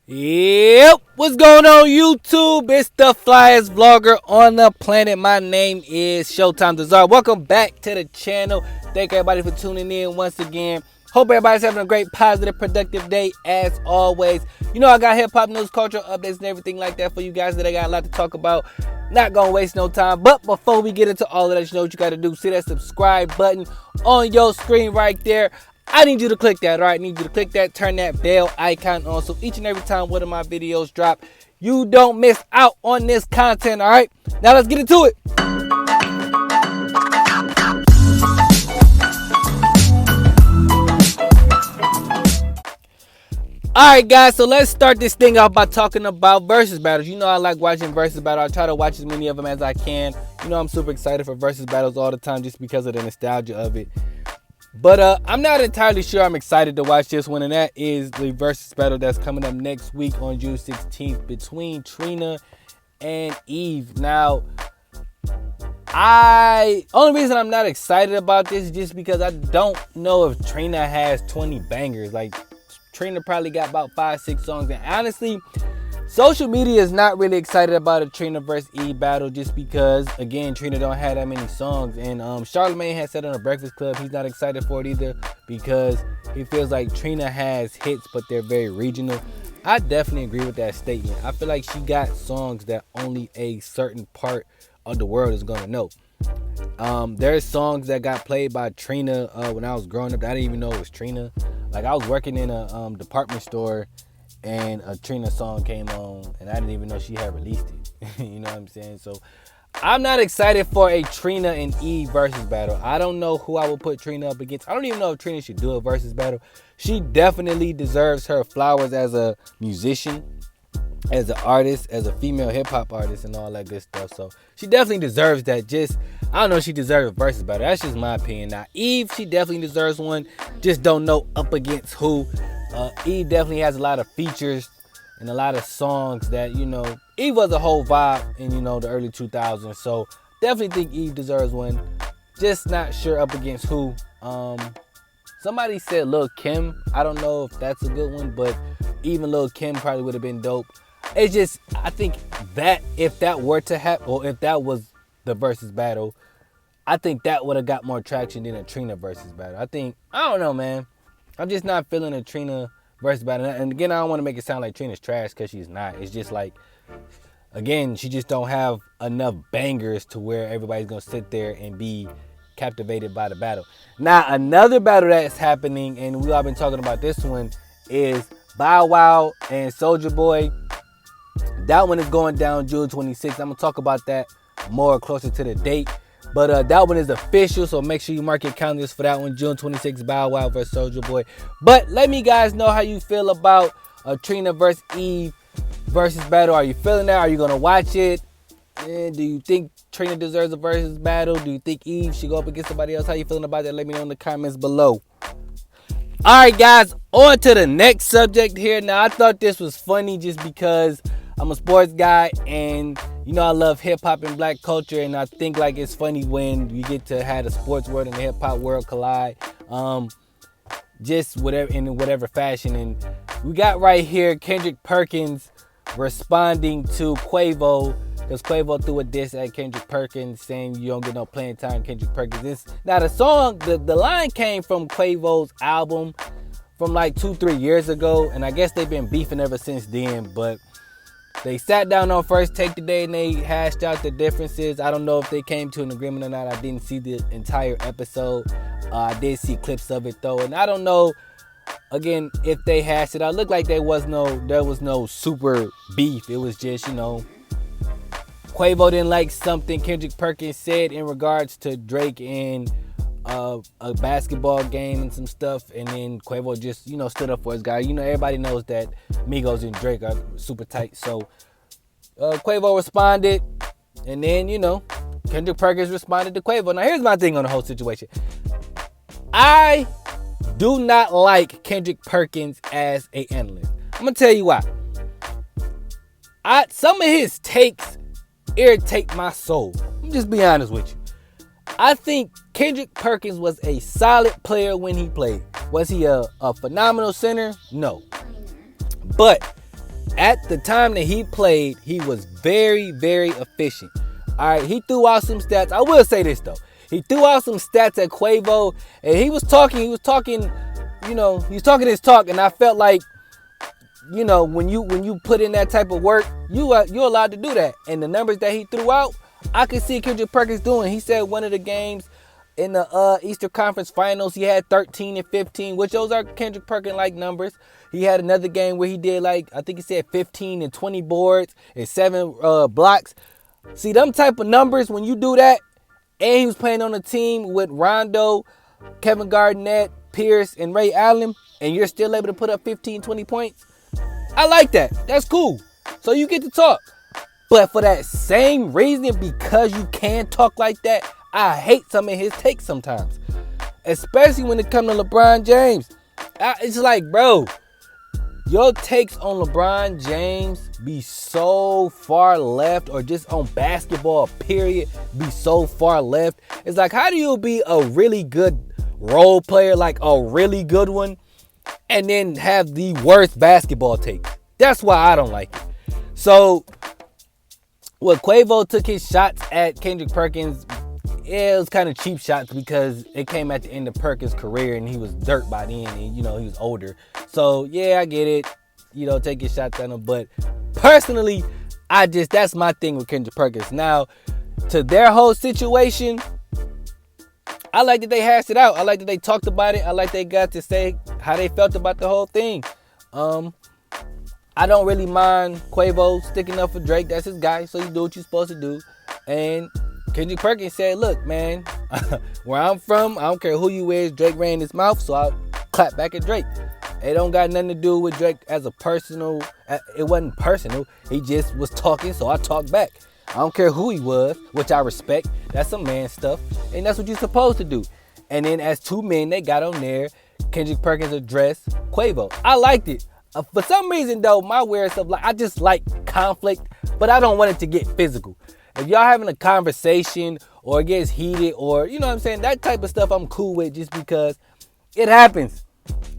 Yep, what's going on YouTube? It's the flyest vlogger on the planet. My name is Showtime Desire. Welcome back to the channel. Thank everybody for tuning in once again. Hope everybody's having a great, positive, productive day as always. You know I got hip-hop news, culture updates, and everything like that for you guys that I got a lot to talk about. Not gonna waste no time. But before we get into all of that, you know what you gotta do. See that subscribe button on your screen right there. I need you to click that, all right? I need you to click that, turn that bell icon on so each and every time one of my videos drop, you don't miss out on this content, all right? Now let's get into it. All right, guys, so let's start this thing off by talking about versus battles. You know I like watching versus battles. I try to watch as many of them as I can. You know I'm super excited for versus battles all the time just because of the nostalgia of it. But I'm not entirely sure I'm excited to watch this one, and that is the versus battle that's coming up next week on June 16th between Trina and Eve. Now, only reason I'm not excited about this is just because I don't know if Trina has 20 bangers. Like, Trina probably got about 5-6 songs, and honestly, social media is not really excited about a Trina versus Eve battle just because, again, Trina don't have that many songs. And Charlamagne has said on the Breakfast Club he's not excited for it either because he feels like Trina has hits, but they're very regional. I definitely agree with that statement. I feel like she got songs that only a certain part of the world is going to know. There's songs that got played by Trina when I was growing up that I didn't even know it was Trina. Like, I was working in a department store and a Trina song came on, and I didn't even know she had released it. You know what I'm saying? So I'm not excited for a Trina and Eve versus battle. I don't know who I would put Trina up against. I don't even know if Trina should do a versus battle. She definitely deserves her flowers as a musician, as an artist, as a female hip-hop artist, and all that good stuff. So she definitely deserves that. I don't know if she deserves a versus battle. That's just my opinion. Now, Eve, she definitely deserves one. Just don't know up against who. Eve definitely has a lot of features and a lot of songs that, you know, Eve was a whole vibe in, you know, the early 2000s. So definitely think Eve deserves one. Just not sure up against who. Somebody said Lil Kim. I don't know if that's a good one, but even Lil Kim probably would have been dope. It's just, I think that if that were to happen, or if that was the versus battle, I think that would have got more traction than a Trina versus battle. I don't know, man. I'm just not feeling a Trina versus battle. And again, I don't want to make it sound like Trina's trash because she's not. It's just like, again, she just don't have enough bangers to where everybody's going to sit there and be captivated by the battle. Now, another battle that's happening, and we all been talking about this one, is Bow Wow and Soulja Boy. That one is going down June 26th. I'm going to talk about that more closer to the date. But that one is official, so make sure you mark your calendars for that one. June 26th, Bow Wow versus Soulja Boy. But let me guys know how you feel about Trina versus Eve versus battle. Are you feeling that? Are you going to watch it? And do you think Trina deserves a versus battle? Do you think Eve should go up against somebody else? How you feeling about that? Let me know in the comments below. Alright guys, on to the next subject here. Now, I thought this was funny just because I'm a sports guy and, you know, I love hip-hop and black culture, and I think like it's funny when you get to have the sports world and the hip-hop world collide, just whatever in whatever fashion. And we got right here Kendrick Perkins responding to Quavo, because Quavo threw a diss at Kendrick Perkins saying you don't get no playing time, Kendrick Perkins. Now the song, the line came from Quavo's album from like 2-3 years ago, and I guess they've been beefing ever since then, but they sat down on First Take today and they hashed out the differences. I don't know if they came to an agreement or not. I didn't see the entire episode. I did see clips of it though, and I don't know, again, if they hashed it out. It looked like there was no super beef. It was just, you know, Quavo didn't like something Kendrick Perkins said in regards to Drake and a basketball game and some stuff, and then Quavo just, you know, stood up for his guy. You know, everybody knows that Migos and Drake are super tight, so Quavo responded, and then, you know, Kendrick Perkins responded to Quavo. Now here's my thing on the whole situation. I do not like Kendrick Perkins as an analyst. I'm gonna tell you why. Some of his takes irritate my soul. I'm just be honest with you. I think Kendrick Perkins was a solid player when he played. Was he a phenomenal center? No. But at the time that he played, he was very, very efficient. All right, he threw out some stats. I will say this though. He threw out some stats at Quavo, and he was talking, his talk, and I felt like, when you put in that type of work, you're allowed to do that. And the numbers that he threw out, I could see Kendrick Perkins doing. He said one of the games in the Eastern Conference Finals, he had 13 and 15, which those are Kendrick Perkins like numbers. He had another game where he did I think he said 15 and 20 boards and 7 blocks. See, them type of numbers, when you do that, and he was playing on a team with Rondo, Kevin Garnett, Pierce, and Ray Allen, and you're still able to put up 15, 20 points, I like that. That's cool. So you get to talk. But for that same reason, because you can talk like that, I hate some of his takes sometimes. Especially when it comes to LeBron James. It's like, bro, your takes on LeBron James be so far left, or just on basketball, period, be so far left. It's like, how do you be a really good role player, like a really good one, and then have the worst basketball take? That's why I don't like it. So, when Quavo took his shots at Kendrick Perkins, it was kind of cheap shots because it came at the end of Perkins' career and he was dirt by then, and he was older. So yeah, I get it. Take your shots at him. But personally, that's my thing with Kendrick Perkins. Now, to their whole situation, I like that they hashed it out. I like that they talked about it. I like they got to say how they felt about the whole thing. I don't really mind Quavo sticking up for Drake. That's his guy, so you do what you're supposed to do. And Kendrick Perkins said, look, man, where I'm from, I don't care who you is, Drake ran his mouth, so I'll clap back at Drake. It don't got nothing to do with Drake as a personal, it wasn't personal, he just was talking, so I talked back. I don't care who he was, which I respect, that's some man stuff, and that's what you're supposed to do. And then as two men, they got on there, Kendrick Perkins addressed Quavo. I liked it. For some reason though, my weird stuff, I just like conflict, but I don't want it to get physical. If y'all having a conversation or it gets heated, or that type of stuff I'm cool with, just because it happens.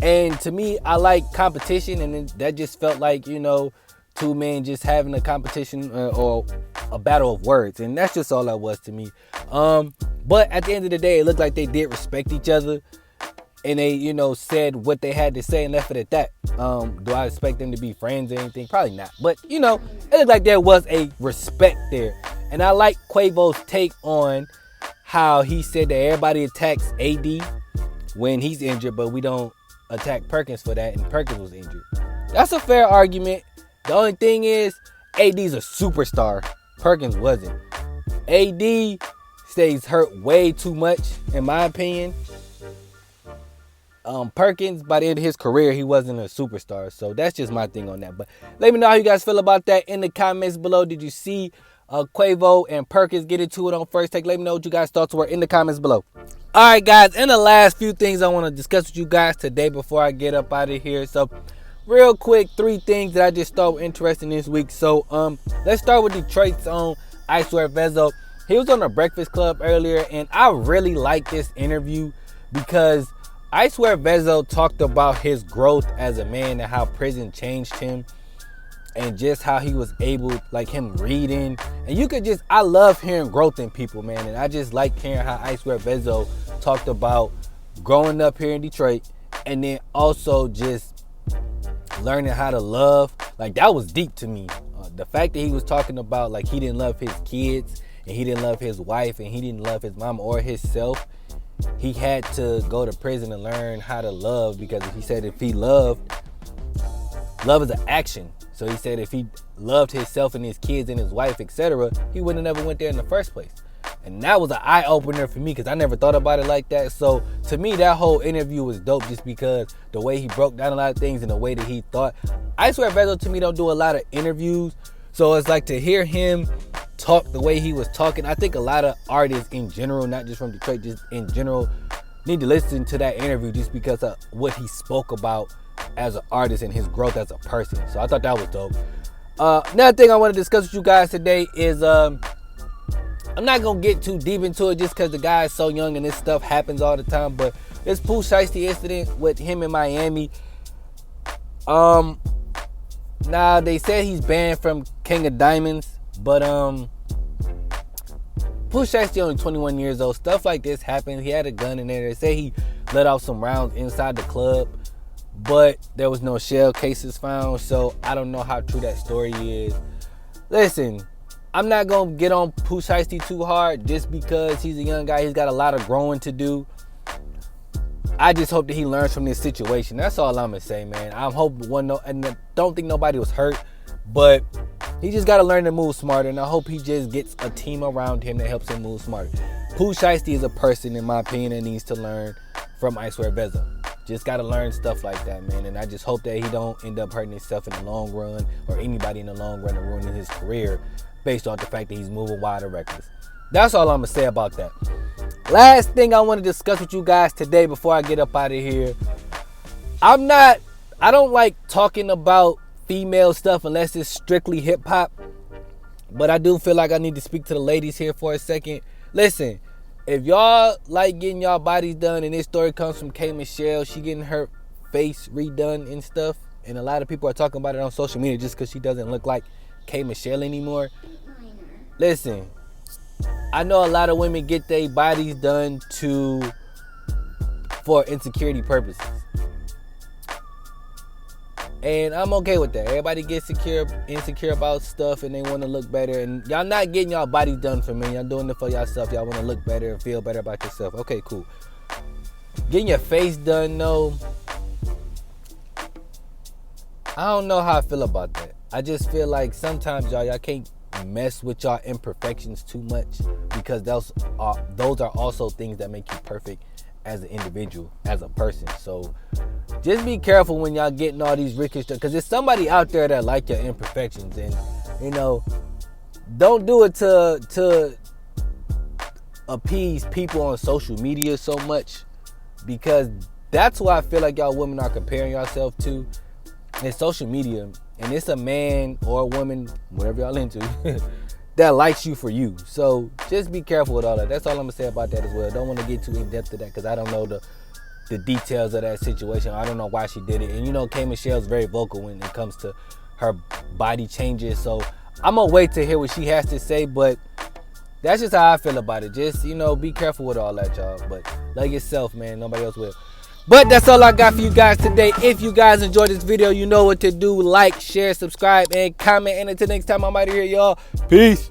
And to me, I like competition, and that just felt like, two men just having a competition or a battle of words, and that's just all that was to me. But at the end of the day, it looked like they did respect each other, and they, said what they had to say and left it at that. Do I expect them to be friends or anything? Probably not. But, it looked like there was a respect there. And I like Quavo's take on how he said that everybody attacks AD when he's injured, but we don't attack Perkins for that, and Perkins was injured. That's a fair argument. The only thing is, AD's a superstar. Perkins wasn't. AD stays hurt way too much, in my opinion. Perkins, by the end of his career, he wasn't a superstar. So that's just my thing on that. But let me know how you guys feel about that in the comments below. Did you see Quavo and Perkins get into it on First Take? Let me know what you guys' thoughts were in the comments below. Alright guys, and the last few things I want to discuss with you guys today before I get up out of here. So real quick, 3 things that I just thought were interesting this week. So let's start with Detroit's own Icewear Vezzo. He was on the Breakfast Club earlier, and I really like this interview because Icewear Vezzo talked about his growth as a man and how prison changed him, and just how he was able, like him reading. And you could I love hearing growth in people, man. And I just like hearing how Icewear Vezzo talked about growing up here in Detroit, and then also just learning how to love. Like, that was deep to me. The fact that he was talking about, like, he didn't love his kids, and he didn't love his wife, and he didn't love his mom or himself. He had to go to prison and learn how to love, because he said if he loved, love is an action. So he said if he loved himself and his kids and his wife, etc., he wouldn't have never went there in the first place. And that was an eye-opener for me, because I never thought about it like that. So to me, that whole interview was dope, just because the way he broke down a lot of things and the way that he thought. Icewear Vezzo, to me, don't do a lot of interviews. So it's like, to hear him talk the way he was talking, I think a lot of artists in general, not just from Detroit, just in general, need to listen to that interview, just because of what he spoke about as an artist and his growth as a person. So I thought that was dope. Another thing I want to discuss with you guys today is I'm not gonna get too deep into it, just because the guy is so young and this stuff happens all the time. But this Pooh Shiesty incident with him in Miami, Now they said he's banned from King of Diamonds, but Pooh Shiesty only 21 years old. Stuff like this happens. He had a gun in there. They say he let off some rounds inside the club, but there was no shell cases found, so I don't know how true that story is. Listen, I'm not gonna get on Pooh Shiesty too hard just because he's a young guy. He's got a lot of growing to do. I just hope that he learns from this situation. That's all I'm gonna say, man. I hope and I don't think nobody was hurt, but he just gotta learn to move smarter, and I hope he just gets a team around him that helps him move smarter. Pooh Shiesty is a person, in my opinion, that needs to learn from Icewear Vezzo. Just gotta learn stuff like that, man. And I just hope that he don't end up hurting himself in the long run, or anybody in the long run, and ruining his career based on the fact that he's moving wild and reckless. That's all I'm gonna say about that. Last thing I want to discuss with you guys today before I get up out of here. I don't like talking about female stuff unless it's strictly hip hop. But I do feel like I need to speak to the ladies here for a second. Listen, if y'all like getting y'all bodies done, and this story comes from K.Michelle, she getting her face redone and stuff, and a lot of people are talking about it on social media just because she doesn't look like K.Michelle anymore. Listen, I know a lot of women get their bodies done for insecurity purposes. And I'm okay with that. Everybody gets insecure about stuff, and they want to look better. And y'all not getting y'all bodies done for me. Y'all doing it for yourself. Y'all want to look better and feel better about yourself. Okay, cool. Getting your face done, though, I don't know how I feel about that. I just feel like sometimes y'all can't mess with y'all imperfections too much, because those are also things that make you perfect as an individual, as a person. So just be careful when y'all getting all these rickets, because there's somebody out there that like your imperfections, and don't do it to appease people on social media so much, because that's what I feel like y'all women are comparing yourself to. It's social media, and it's a man or a woman, whatever y'all into, that likes you for you. So just be careful with all that. That's all I'm gonna say about that as well. Don't want to get too in depth to that, because I don't know the details of that situation. I don't know why she did it. And K.Michelle's very vocal when it comes to her body changes. So I'm gonna wait to hear what she has to say, but that's just how I feel about it. Just, be careful with all that, y'all. But like yourself, man. Nobody else will. But that's all I got for you guys today. If you guys enjoyed this video, you know what to do. Like, share, subscribe, and comment. And until next time, I'm out of here, y'all. Peace.